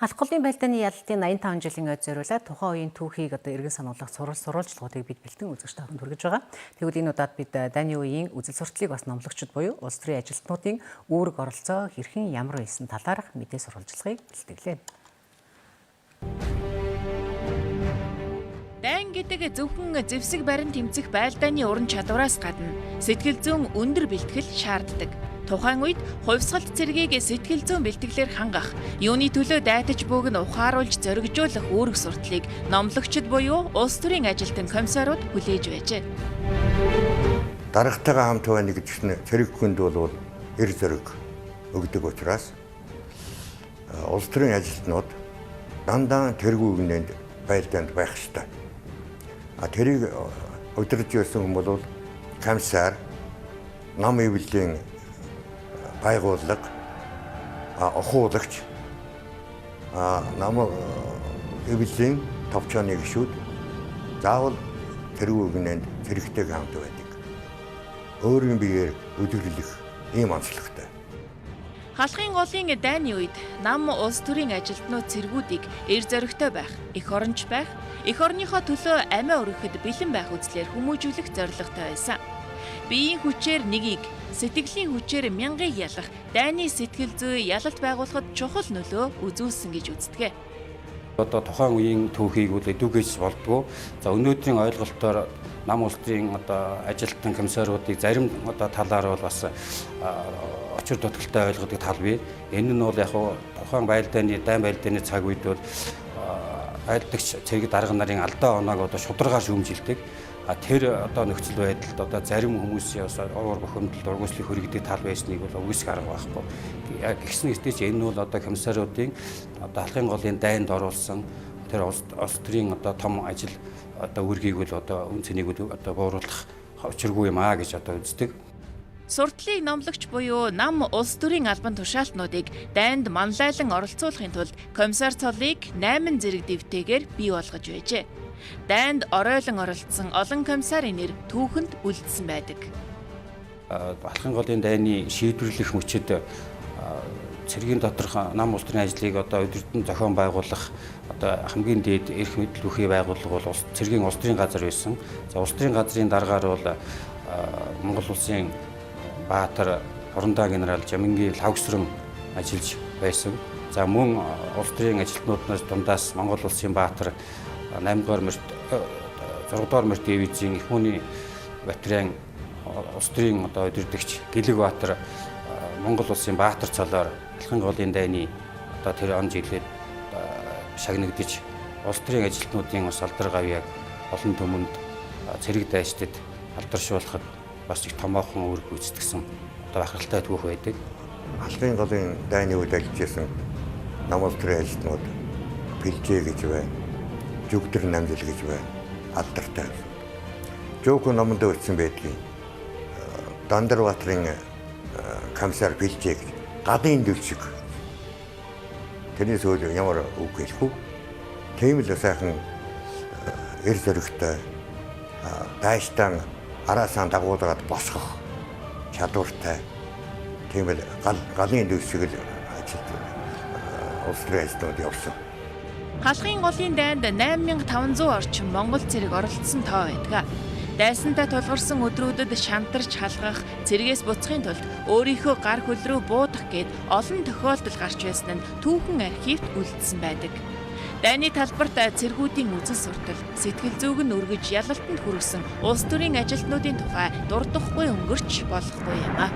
Алхлын байлдааны ялалтын 85 жилийн ойд зориулаад тухайн үеийн түүхийг эргэн сануулгах сурвалжлагуудыг бид бэлтэн үзэгчтэй хамт хүргэж байгаа. Тэгвэл энэ удаад бид дайны үеийн үзэл сурталыг бас номлогчид буюу улс төрийн ажилтнуудын үүрэг оролцоо хэрхэн ямар байсан талаарх мэдээ сурвалжлагыг бэлтгэлээ. Дайн гэдэг зөвхөн зэвсэг барин тэмцэх байлдааны уран чадвараас гадна сэтгэл зүйн өндөр бэлтгэл шаарддаг. Тухайн үед хувьсгалт цэргийг сэтгэл зүйн бэлтгэлээр хангах, юуны төлөө дайтаж бууг нь ухааруулж зоригжуулах үүрэг сурталыг номлогчид буюу улс төрийн ажилтан комиссарууд хүлээж байжээ. Дарагтайгаа хамт байна гэж чинь цэрэг хүнд бол эр зориг өгдөг учраас улс төрийн ажилтнууд дандаа тэргүй гинэнд байлдаанд байх ёстой. Тэрийг удирдах байсан хүн бол комиссар, нам эвлэлийн байгууллага, охуулагч, нам эвлэлийн товчооны гишүүд заавал тэргүй гинэнд зэрэгтэй хамт байдаг. Өөрийн биеэр удирдах ийм онцлогтой. Халахын голын дайны үед нам улс төрийн ажилтнууд цэргүүдийг эр зоригтой байх, эх оронч байх, эх орныхоо төлөө амиа өргөхөд бэлэн байх үзлээр хүмүүжүүлэх зорилготой байсан. Биеийн хүчээр нэгийг, сэтгэлийн хүчээр мянгаыг ялах, дайны сэтгэл зүй ялалт байгуулахад чухал нөлөө үзүүлсэн гэж үздэг. Одоо тухайн үеийн түүхийг эдүгэж болдгоо. За өнөөдрийн ойлголтоор нам улс төрийн ажилтан комиссаруудыг зарим талаар бол бас очир дутагтай ойлгодог тал бий. Энэ нь бол яг тухайн дайн байлдааны цаг үед бол байлдагч цэрэг дарга нарын алдаа оноог шударгаар шүүмжилдэг. Тэр нөхцөл байдалд зарим хүмүүсийн уур бухимдалд ургуулсан хүрэгдэг тал байсныг бол үгүйсэх арга байхгүй. Тэгсэн хэвчээ ч энэ бол комиссаруудын алхын голын дайнд оруулсан тэр улс төрийн том ажил үргийг бол үн цэнийг бууруулах учиргүй юм аа гэж үздэг. Суртлыг номлогч буюу нам улс төрийн албан тушаалтнуудыг дайнд манлайлан оролцуулахын тулд комиссар цолыг 8 зэрэг дэвтэйгээр бий болгож байжээ. Дайнд оройлон оролцсон олон комиссарын нэр түүхэнд үлдсэн байдаг. Алхын голын дайны шийдвэрлэх мөчид цэргийн доторх нам улс төрийн ажлыг удирдан зохион байгуулах хамгийн дээд эрх мэдэл бүхий байгууллага бол цэргийн улс төрийн газар байсан. За улс төрийн газрын дараагаар бол Монгол улсын Баатар Орондоо генерал Жамингийн лавгсран ажиллаж байсан. За мөн улс төрийн ажилтнууднаас дундаас Монгол улсын Баатар 8 дугаар мөрт 6 дугаар мөрт дивизийн их хүний батальон улс төрийн удирдагч Гэлэг Баатар Монгол улсын Баатар цолоор алхын голын дайны тэр он жилээр шагнагдж улс төрийн ажилтнуудын бас алдар гавьяаг олон түмэнд цэрэг дайчдад алдаршуулахад бас их томоохон үүрэг гүйцэтгсэн бахархалтай түүх байдаг. Алхын голын дайны үед ажиллажсэн нам улс төрийн ажилтнууд бэлжээ гэж байна. Жүгдэр намжил гэж байна. Алдартай. Жөөхөн номонд өрсөн байдгийг Дандарбаатарын комиссар бэлжээ гэж гадын дөлшиг. Тэрний сүүл ямар үг гэлэхгүй. Тийм л сайхан эр зоригтой дайштан араасаа дагуулгаад босгох чадвартай. Тийм л галын дөлшиг л ажилт улс төрийн ажилтнууд явсан. Халахын голын дайнд 8500 орчим монгол цэрэг оролцсон тоо байдаг. Дайсантай тулгарсан өдрүүдэд шантарч халгах, цэргээс буцахын тулд өөрийнхөө гар хөл рүү буудах гээд олон тохиолдол гарч байсан нь түүхэн архивт үлдсэн байдаг. Дайны талбарт цэргүүдийн үзэл суртал, сэтгэл зүйг нь өргөж ялалтанд хүргэсэн улс төрийн ажилтнуудын тухай дурдахгүй өнгөрч болохгүй юм аа.